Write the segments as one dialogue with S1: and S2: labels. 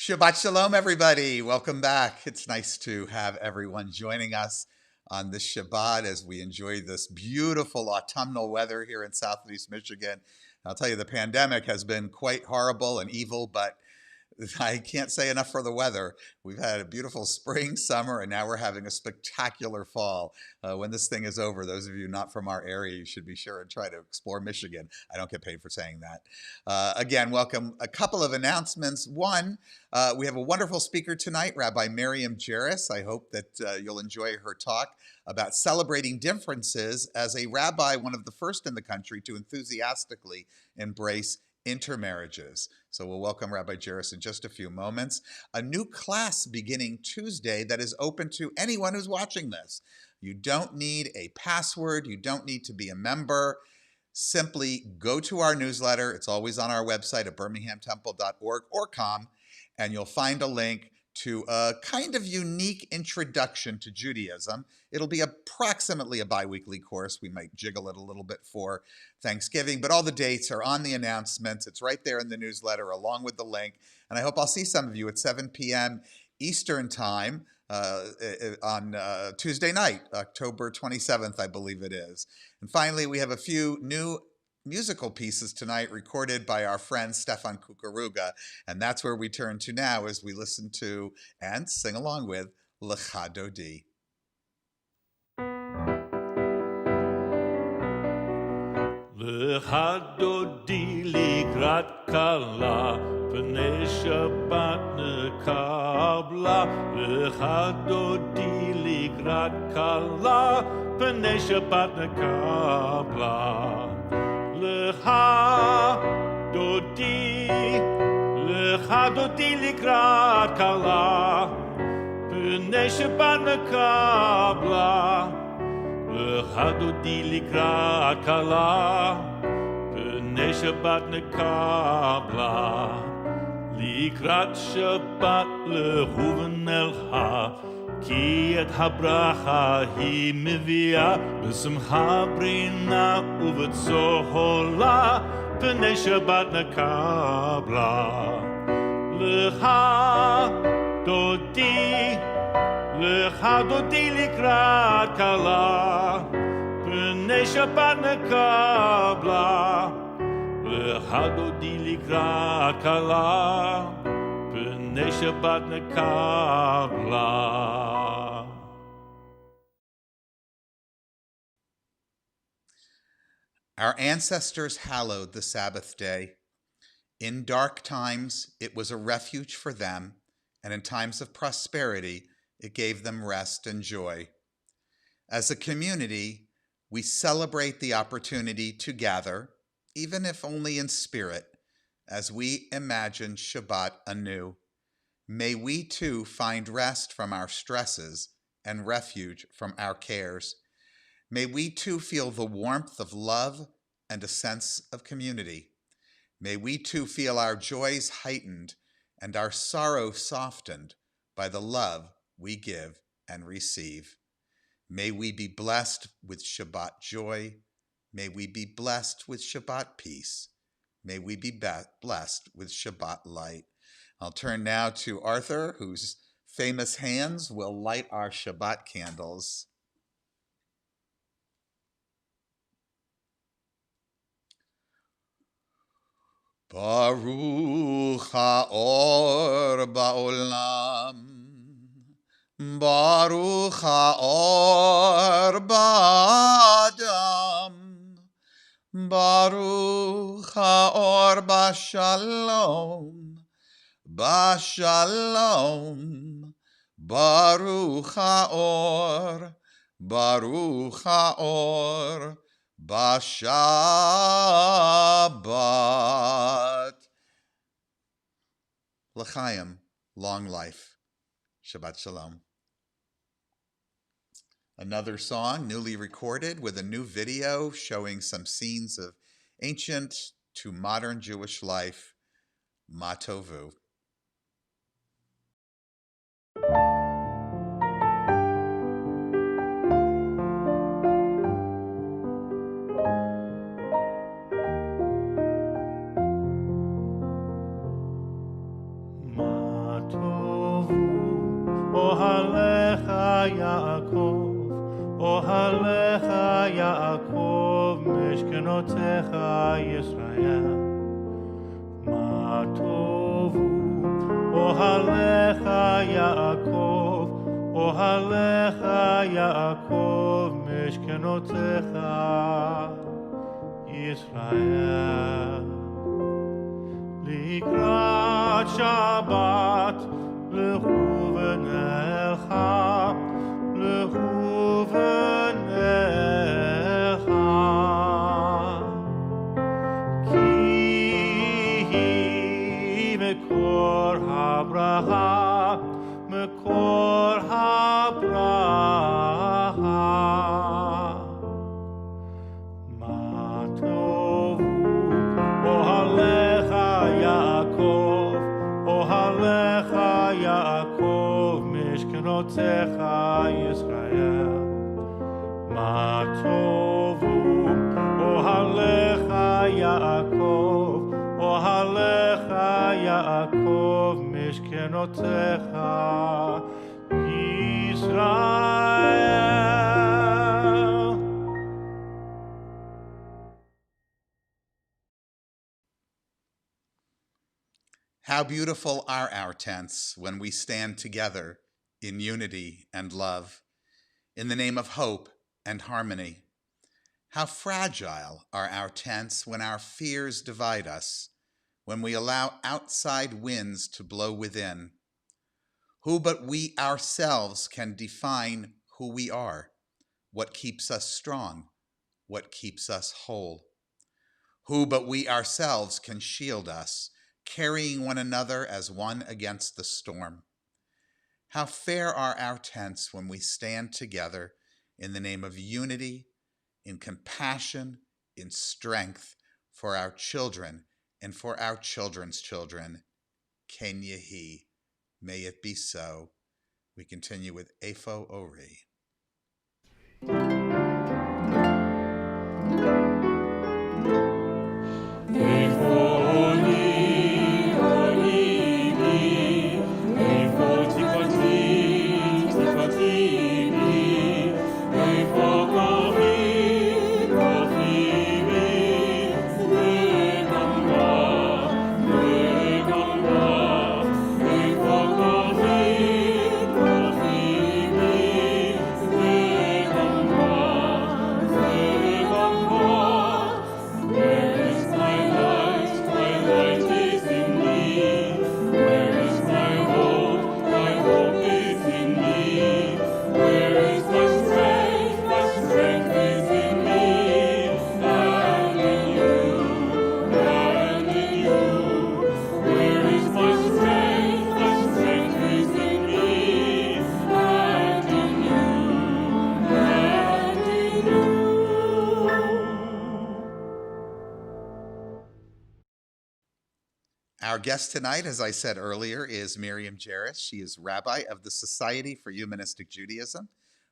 S1: Shabbat Shalom, everybody. Welcome back. It's nice to have everyone joining us on this Shabbat as we enjoy this beautiful autumnal weather here in Southeast Michigan. I'll tell you, the pandemic has been quite horrible and evil, but I can't say enough for the weather. We've had a beautiful spring, summer, and now we're having a spectacular fall. When this thing is over, those of you not from our area, you should be sure and try to explore Michigan. I don't get paid for saying that. Again, welcome. A couple of announcements. One, we have a wonderful speaker tonight, Rabbi Miriam Jairus. I hope that you'll enjoy her talk about celebrating differences as a rabbi, one of the first in the country to enthusiastically embrace intermarriages. So we'll welcome Rabbi Jairus in just a few moments. A new class beginning Tuesday that is open to anyone who's watching this. You don't need a password. You don't need to be a member. Simply go to our newsletter. It's always on our website at birminghamtemple.org or com, and you'll find a link to a kind of unique introduction to Judaism. It'll be approximately a bi-weekly course. We might jiggle it a little bit for Thanksgiving, but all the dates are on the announcements. It's right there in the newsletter along with the link. And I hope I'll see some of you at 7 p.m. Eastern Time on Tuesday night, October 27th, I believe it is. And finally, we have a few new musical pieces tonight recorded by our friend Stefan Kukaruga, and that's where we turn to now as we listen to and sing along with Lecha Dodi.
S2: Lecha Dodi likrat kala pnei Shabbat nekabla. Lecha Dodi likrat kala pnei Shabbat nekabla. Lecha Dodi likrat kala pnei Shabbat nekabla. Lecha Dodi likrat kala pnei Shabbat nekabla. Likrat Shabbat lehuven elcha כי את הברכה היא מביאה בשמחה ברינה ובצהלה פני שבת נקבלה. לך דודי לקראת כלה פני שבת נקבלה. לך דודי לקראת כלה פני שבת נקבלה.
S1: Our ancestors hallowed the Sabbath day. In dark times, it was a refuge for them, and in times of prosperity, it gave them rest and joy. As a community, we celebrate the opportunity to gather, even if only in spirit, as we imagine Shabbat anew. May we too find rest from our stresses and refuge from our cares. May we too feel the warmth of love and a sense of community. May we too feel our joys heightened and our sorrow softened by the love we give and receive. May we be blessed with Shabbat joy. May we be blessed with Shabbat peace. May we be blessed with Shabbat light. I'll turn now to Arthur, whose famous hands will light our Shabbat candles. Baruch ha'or ba'olam, Baruch ha'or ba'adam, Baruch ha'or ba'shalom, Bashalom, Baruch ha'or, Baruch ha'or, Bashabbat. L'chaim, long life. Shabbat Shalom. Another song newly recorded with a new video showing some scenes of ancient to modern Jewish life. Ma Tovu.
S2: Ohalecha Yaakov, Ohalecha Yaakov, Mishkenotecha Yisrael. Ma tovu, Ohalecha Yaakov, Ohalecha Yaakov, Mishkenotecha Yisrael. Likrat Shabbat, lechu v'necha, lechu v'necha. Ki mekor habracha, mekor habracha. Ma tovu, ohalecha Yaakov, ohalecha Yaakov, mishkenotecha Yisrael. Ma tovu, ohalecha Yaakov, ohalecha Yaakov, mishkenotecha Yisrael.
S1: How beautiful are our tents when we stand together in unity and love, in the name of hope and harmony. How fragile are our tents when our fears divide us, when we allow outside winds to blow within. Who but we ourselves can define who we are, what keeps us strong, what keeps us whole? Who but we ourselves can shield us, carrying one another as one against the storm? How fair are our tents when we stand together in the name of unity, in compassion, in strength for our children and for our children's children. Ken Yehi. May it be so. We continue with Efo Ori. Our guest tonight, as I said earlier, is Miriam Jarris. She is rabbi of the Society for Humanistic Judaism,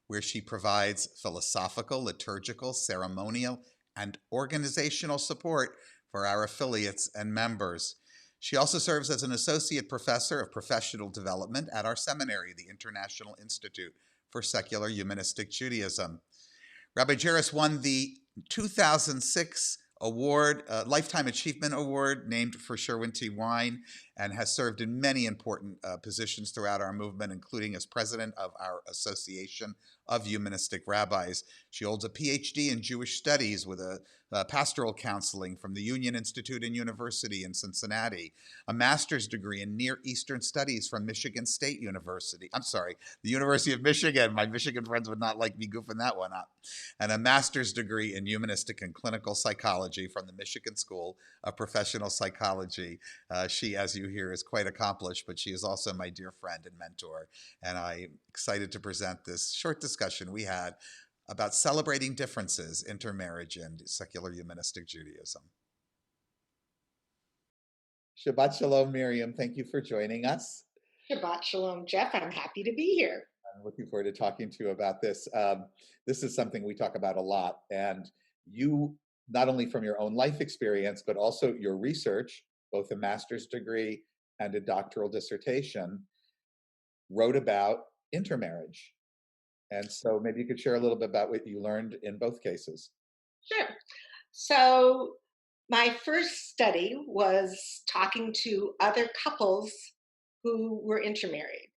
S1: where she provides philosophical, liturgical, ceremonial, and organizational support for our affiliates and members. She also serves as an associate professor of professional development at our seminary, the International Institute for Secular Humanistic Judaism. Rabbi Jarris won the 2006 award, Lifetime Achievement Award, named for Sherwin T. Wine, and has served in many important positions throughout our movement, including as president of our Association of Humanistic Rabbis. She holds a PhD in Jewish Studies with a pastoral counseling from the Union Institute and University in Cincinnati, a master's degree in Near Eastern Studies from Michigan State University. I'm sorry, the University of Michigan. My Michigan friends would not like me goofing that one up. And a master's degree in Humanistic and Clinical Psychology from the Michigan School of Professional Psychology. She, as you hear, is quite accomplished, but she is also my dear friend and mentor. And I'm excited to present this short discussion we had about celebrating differences, intermarriage, and secular humanistic Judaism. Shabbat Shalom, Miriam. Thank you for joining us.
S3: Shabbat Shalom, Jeff. I'm happy to be here.
S1: I'm looking forward to talking to you about this. This is something we talk about a lot. And you, not only from your own life experience, but also your research, both a master's degree and a doctoral dissertation, wrote about intermarriage. And so maybe you could share a little bit about what you learned in both cases.
S3: Sure. So, my first study was talking to other couples who were intermarried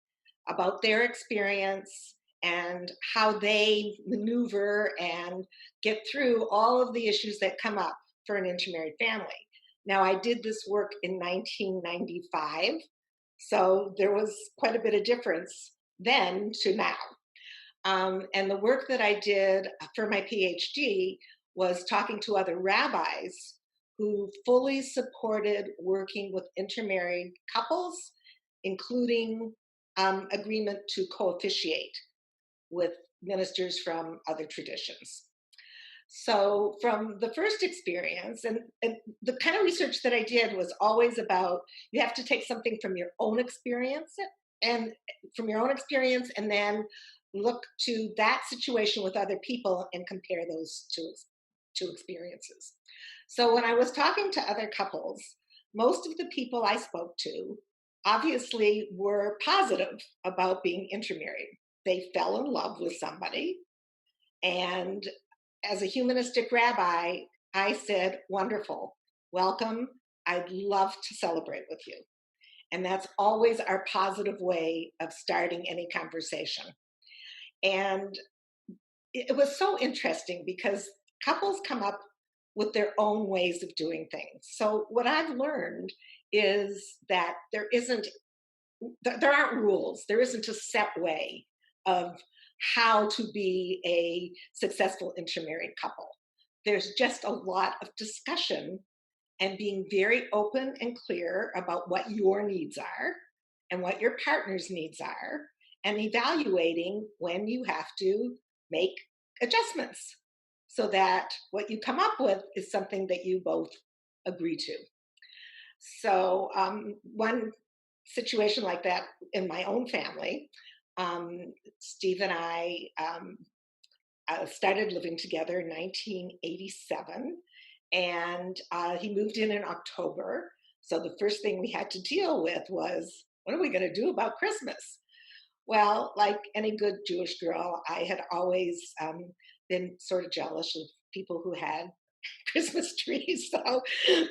S3: about their experience and how they maneuver and get through all of the issues that come up for an intermarried family. Now, I did this work in 1995, so there was quite a bit of difference then to now. And the work that I did for my PhD was talking to other rabbis who fully supported working with intermarried couples, including agreement to co-officiate with ministers from other traditions. So, from the first experience, and the kind of research that I did was always about you have to take something from your own experience and and then look to that situation with other people and compare those two experiences. So, when I was talking to other couples, most of the people I spoke to obviously were positive about being intermarried. They fell in love with somebody, and as a humanistic rabbi, I said, wonderful, welcome. I'd love to celebrate with you. And that's always our positive way of starting any conversation. And it was so interesting because couples come up with their own ways of doing things. So what I've learned is that there aren't rules. There isn't a set way of how to be a successful intermarried couple. There's just a lot of discussion and being very open and clear about what your needs are and what your partner's needs are, and evaluating when you have to make adjustments so that what you come up with is something that you both agree to. So, one situation like that in my own family, Steve and I started living together in 1987, and he moved in October. So the first thing we had to deal with was, what are we going to do about Christmas? Well, like any good Jewish girl, I had always been sort of jealous of people who had Christmas trees. So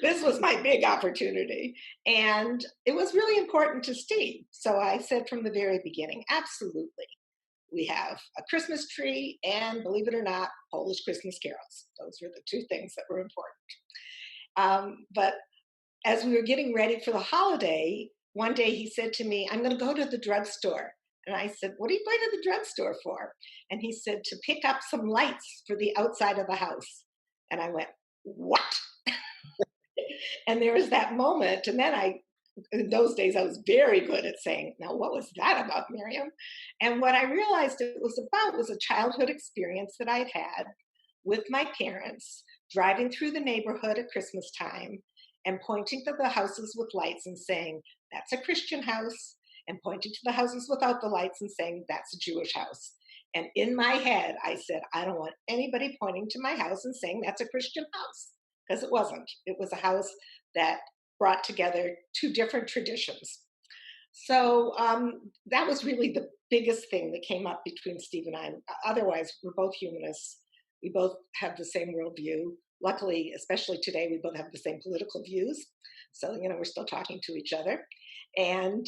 S3: this was my big opportunity. And it was really important to Steve. So I said from the very beginning, absolutely. We have a Christmas tree and, believe it or not, Polish Christmas carols. Those were the two things that were important. But as we were getting ready for the holiday, one day he said to me, I'm going to go to the drugstore. And I said, what are you going to the drugstore for? And he said, to pick up some lights for the outside of the house. And I went, what? And there was that moment. And then in those days, I was very good at saying, now, what was that about, Miriam? And what I realized it was about was a childhood experience that I'd had with my parents, driving through the neighborhood at Christmas time and pointing to the houses with lights and saying, that's a Christian house, and pointing to the houses without the lights and saying, that's a Jewish house. And in my head, I said, I don't want anybody pointing to my house and saying that's a Christian house, because it wasn't. It was a house that brought together two different traditions. So that was really the biggest thing that came up between Steve and I. Otherwise, we're both humanists. We both have the same worldview. Luckily, especially today, we both have the same political views. So, we're still talking to each other. And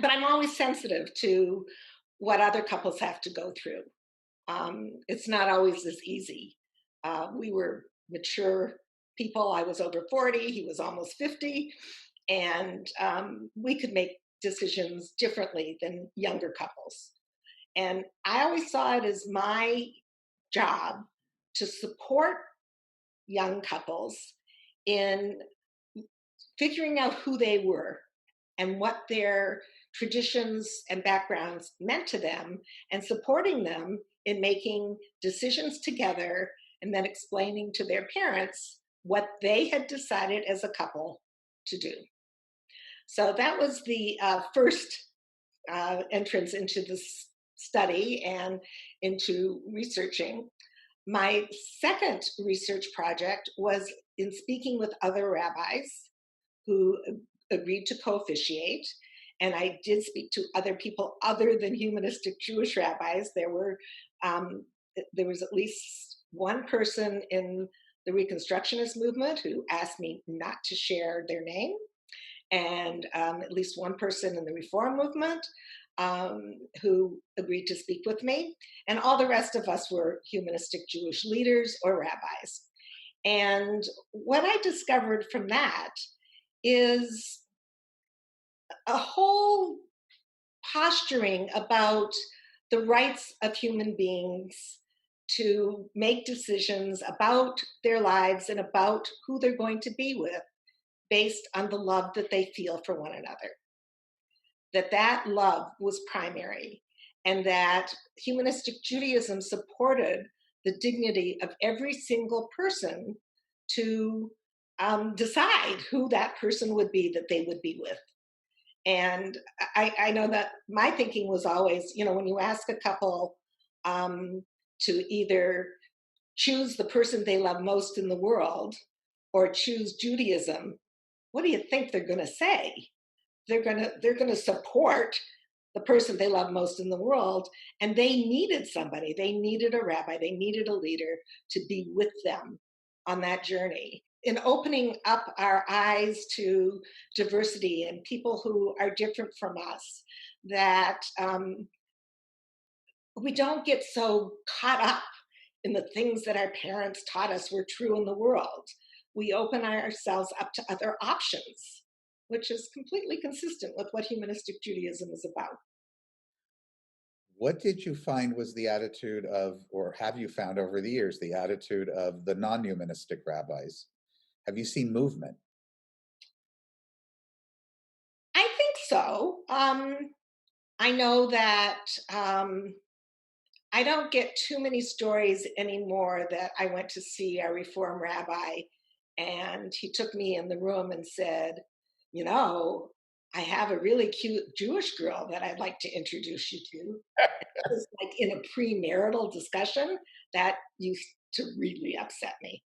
S3: but I'm always sensitive to what other couples have to go through. It's not always as easy. We were mature people. I was over 40, he was almost 50, and we could make decisions differently than younger couples. And I always saw it as my job to support young couples in figuring out who they were and what their traditions and backgrounds meant to them, and supporting them in making decisions together and then explaining to their parents what they had decided as a couple to do. So that was the first entrance into this study and into researching. My second research project was in speaking with other rabbis who agreed to co-officiate And I did speak to other people other than humanistic Jewish rabbis. Um, there was at least one person in the Reconstructionist movement who asked me not to share their name, and at least one person in the Reform movement who agreed to speak with me. And all the rest of us were humanistic Jewish leaders or rabbis. And what I discovered from that is a whole posturing about the rights of human beings to make decisions about their lives and about who they're going to be with based on the love that they feel for one another. That love was primary, and that humanistic Judaism supported the dignity of every single person to decide who that person would be that they would be with. And I know that my thinking was always, when you ask a couple to either choose the person they love most in the world or choose Judaism, what do you think they're going to say? They're going to support the person they love most in the world, and they needed somebody. They needed a rabbi. They needed a leader to be with them on that journey. In opening up our eyes to diversity and people who are different from us, that we don't get so caught up in the things that our parents taught us were true in the world. We open ourselves up to other options, which is completely consistent with what humanistic Judaism is about.
S1: What did you find was the attitude of, or have you found over the years, the attitude of the non-humanistic rabbis? Have you seen movement?
S3: I think so. I know that I don't get too many stories anymore that I went to see a Reform rabbi and he took me in the room and said, you know, I have a really cute Jewish girl that I'd like to introduce you to. It was like in a premarital discussion. That used to really upset me.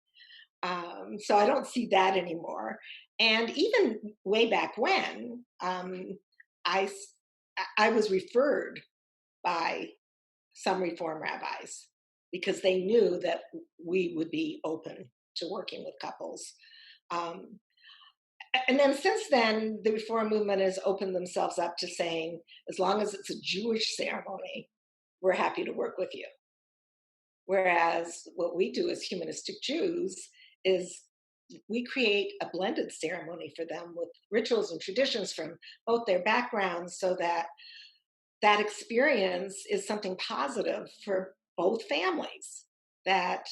S3: So I don't see that anymore. And even way back when, I I was referred by some Reform rabbis because they knew that we would be open to working with couples. Um, and then since then, the Reform movement has opened themselves up to saying, as long as it's a Jewish ceremony, we're happy to work with you. Whereas what we do as humanistic Jews is we create a blended ceremony for them with rituals and traditions from both their backgrounds so that that experience is something positive for both families, that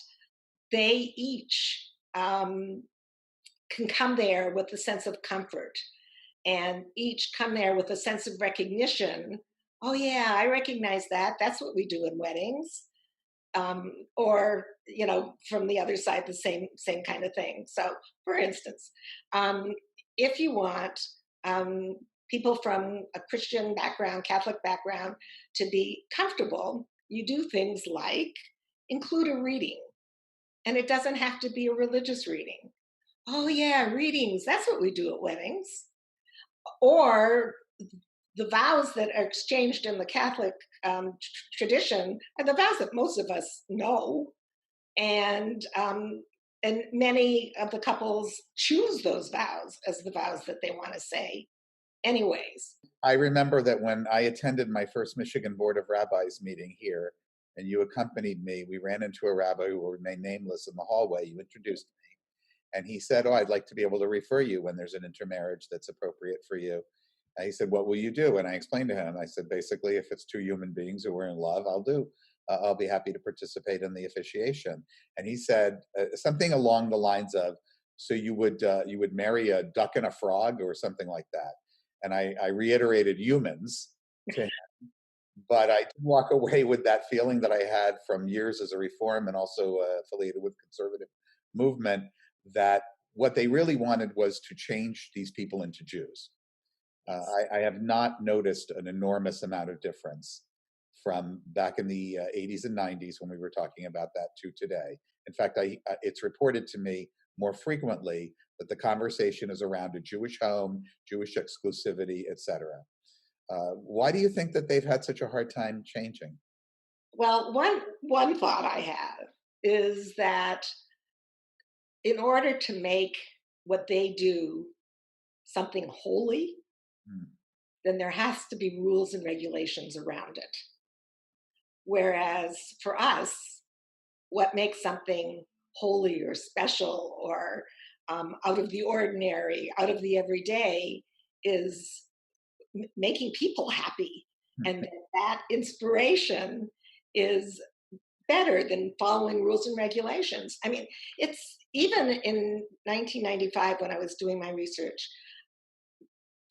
S3: they each can come there with a sense of comfort and each come there with a sense of recognition. Oh, yeah, I recognize that. That's what we do in weddings. Or from the other side, the same kind of thing. So for instance, if you want um, people from a Christian background, Catholic background, to be comfortable, you do things like include a reading, and it doesn't have to be a religious reading. Oh yeah, readings, that's what we do at weddings. Or the vows that are exchanged in the Catholic tradition are the vows that most of us know, and many of the couples choose those vows as the vows that they want to say, anyways.
S1: I remember that when I attended my first Michigan Board of Rabbis meeting here, and you accompanied me, we ran into a rabbi who will remain nameless in the hallway. You introduced me, and he said, "Oh, I'd like to be able to refer you when there's an intermarriage that's appropriate for you." And he said, "What will you do?" And I explained to him. I said, "Basically, if it's two human beings who are in love, I'll do. I'll be happy to participate in the officiation." And he said something along the lines of, "So you would marry a duck and a frog or something like that." And I reiterated humans to him, but I did walk away with that feeling that I had from years as a reform and also affiliated with conservative movement, that what they really wanted was to change these people into Jews. I have not noticed an enormous amount of difference from back in the 80s and 90s when we were talking about that to today. In fact, it's reported to me more frequently that the conversation is around a Jewish home, Jewish exclusivity, etc. Why do you think that they've had such a hard time changing?
S3: Well, one thought I have is that in order to make what they do something holy,
S1: Hmm.
S3: then there has to be rules and regulations around it. Whereas for us, what makes something holy or special or out of the ordinary, out of the everyday, is making people happy. And that inspiration is better than following rules and regulations. I mean, it's even in 1995 when I was doing my research,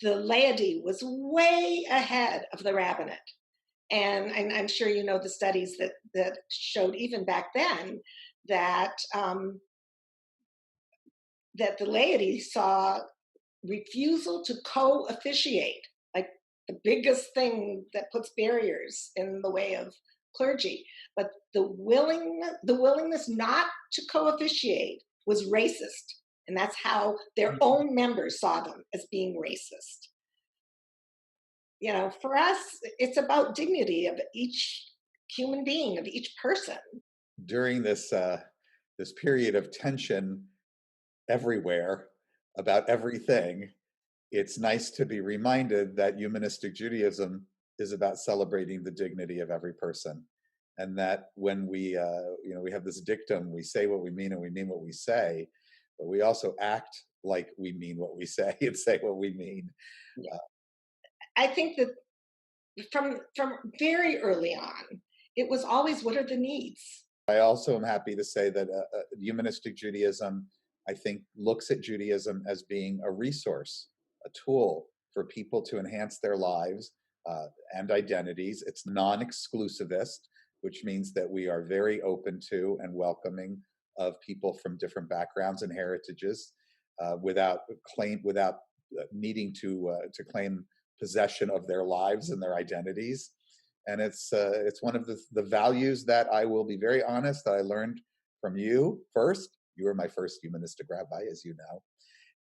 S3: the laity was way ahead of the rabbinate. And I'm sure you know the studies that showed even back then that that the laity saw refusal to co-officiate, like the biggest thing that puts barriers in the way of clergy. But the willingness not to co-officiate was racist, and that's how their own members saw them, as being racist. For us, it's about dignity of each human being, of each person.
S1: During this period of tension everywhere about everything, it's nice to be reminded that humanistic Judaism is about celebrating the dignity of every person, and that when we have this dictum, we say what we mean and we mean what we say, but we also act like we mean what we say and say what we mean.
S3: Yeah. I think that from very early on, it was always, what are the needs?
S1: I also am happy to say that humanistic Judaism, I think, looks at Judaism as being a resource, a tool for people to enhance their lives and identities. It's non-exclusivist, which means that we are very open to and welcoming of people from different backgrounds and heritages, without needing to claim possession of their lives and their identities. And it's one of the values that I will be very honest that I learned from you first. You were my first humanistic rabbi, as you know,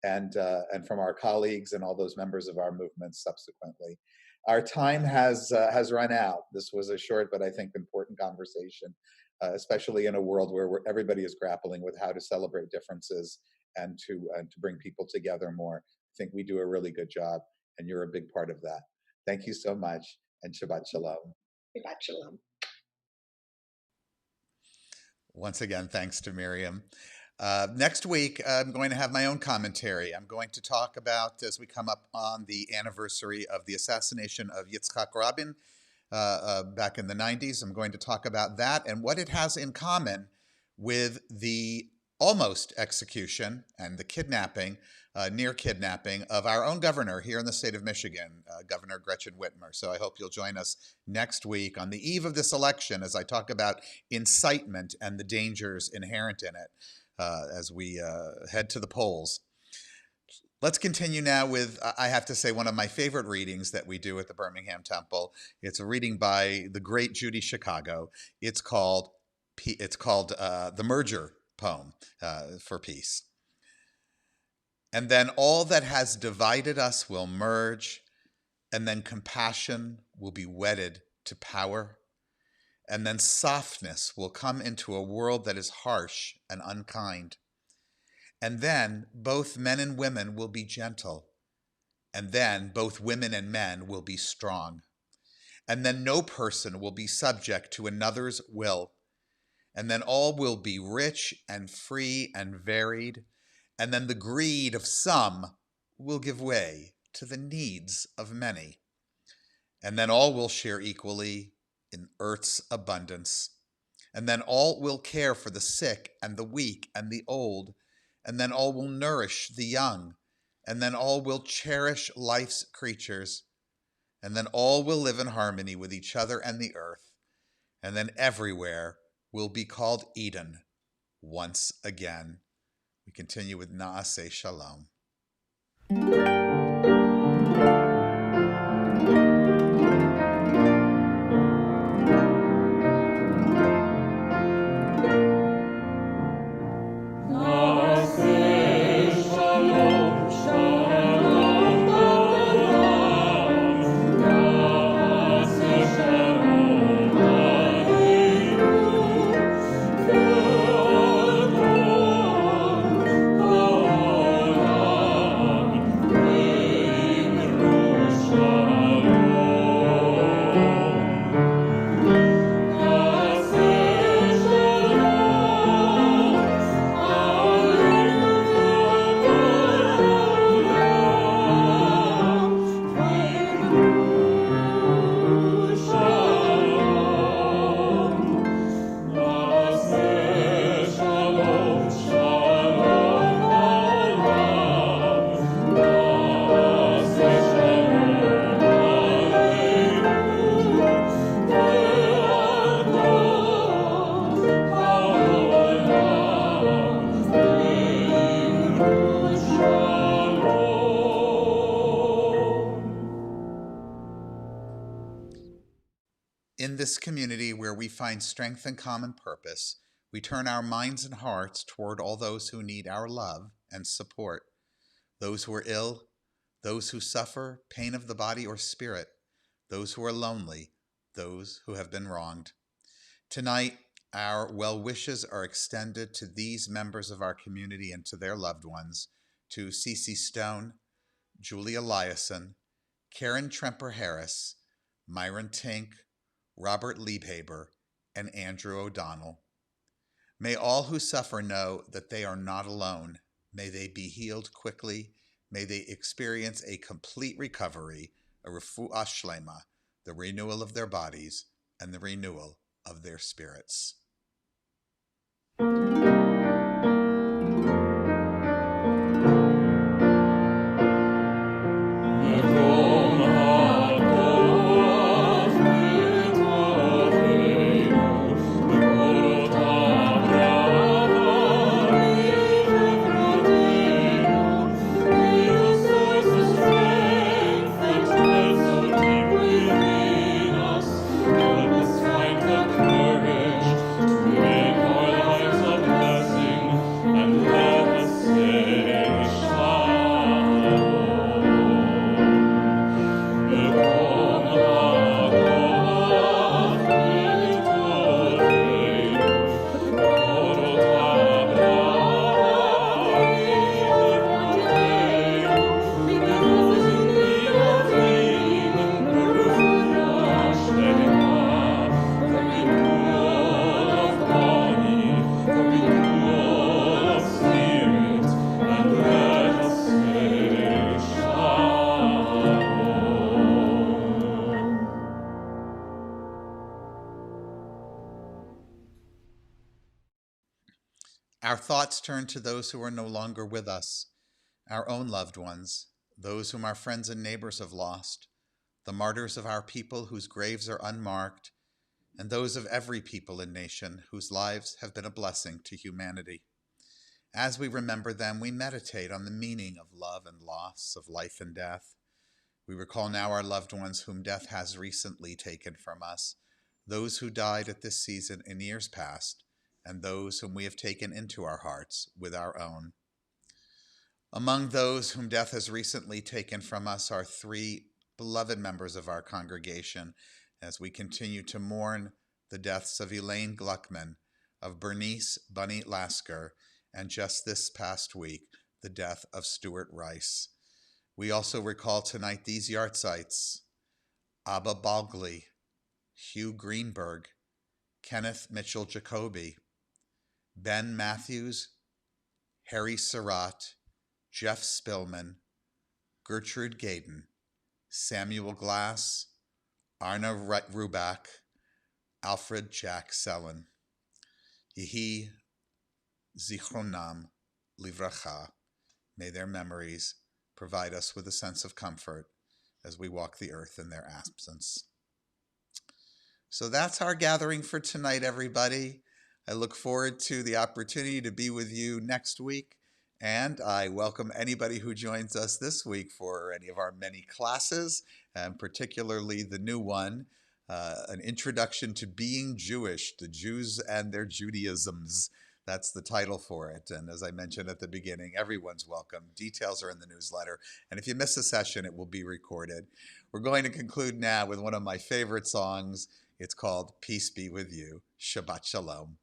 S1: and from our colleagues and all those members of our movement subsequently. Our time has run out. This was a short but I think important conversation, especially in a world where everybody is grappling with how to celebrate differences and to bring people together more. I think we do a really good job, and you're a big part of that. Thank you so much, and Shabbat Shalom.
S3: Shabbat Shalom.
S1: Once again, thanks to Miriam. Next week, I'm going to have my own commentary. I'm going to talk about, as we come up on the anniversary of the assassination of Yitzhak Rabin back in the 90s, I'm going to talk about that and what it has in common with the almost execution and the kidnapping, near kidnapping of our own governor here in the state of Michigan, Governor Gretchen Whitmer. So I hope you'll join us next week on the eve of this election as I talk about incitement and the dangers inherent in it as we head to the polls. Let's continue now with, I have to say, one of my favorite readings that we do at the Birmingham Temple. It's a reading by the great Judy Chicago. It's called The Merger Poem for Peace. And then all that has divided us will merge, and then compassion will be wedded to power, and then softness will come into a world that is harsh and unkind. And then both men and women will be gentle, and then both women and men will be strong. And then no person will be subject to another's will, and then all will be rich and free and varied, and then the greed of some will give way to the needs of many. And then all will share equally in earth's abundance. And then all will care for the sick and the weak and the old. And then all will nourish the young. And then all will cherish life's creatures. And then all will live in harmony with each other and the earth. And then everywhere will be called Eden once again. We continue with Naaseh Shalom. In this community where we find strength and common purpose, we turn our minds and hearts toward all those who need our love and support, those who are ill, those who suffer pain of the body or spirit, those who are lonely, those who have been wronged. Tonight, our well wishes are extended to these members of our community and to their loved ones, to Cece Stone, Julie Eliason, Karen Tremper Harris, Myron Tink, Robert Liebhaber, and Andrew O'Donnell. May all who suffer know that they are not alone. May they be healed quickly. May they experience a complete recovery, a refuah shlema, the renewal of their bodies and the renewal of their spirits. Our thoughts turn to those who are no longer with us, our own loved ones, those whom our friends and neighbors have lost, the martyrs of our people whose graves are unmarked, and those of every people and nation whose lives have been a blessing to humanity. As we remember them, we meditate on the meaning of love and loss, of life and death. We recall now our loved ones whom death has recently taken from us, those who died at this season in years past, and those whom we have taken into our hearts with our own. Among those whom death has recently taken from us are three beloved members of our congregation as we continue to mourn the deaths of Elaine Gluckman, of Bernice Bunny Lasker, and just this past week, the death of Stuart Rice. We also recall tonight these yahrzeits: Abba Balgley, Hugh Greenberg, Kenneth Mitchell Jacoby, Ben Matthews, Harry Surratt, Jeff Spillman, Gertrude Gaydon, Samuel Glass, Arna Rubach, Alfred Jack Sellen. Yehi Zichronam Livracha. May their memories provide us with a sense of comfort as we walk the earth in their absence. So that's our gathering for tonight, everybody. I look forward to the opportunity to be with you next week, and I welcome anybody who joins us this week for any of our many classes, and particularly the new one, An Introduction to Being Jewish, the Jews and Their Judaisms. That's the title for it. And as I mentioned at the beginning, everyone's welcome. Details are in the newsletter. And if you miss a session, it will be recorded. We're going to conclude now with one of my favorite songs. It's called Peace Be With You. Shabbat Shalom.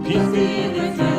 S4: Peace be with you.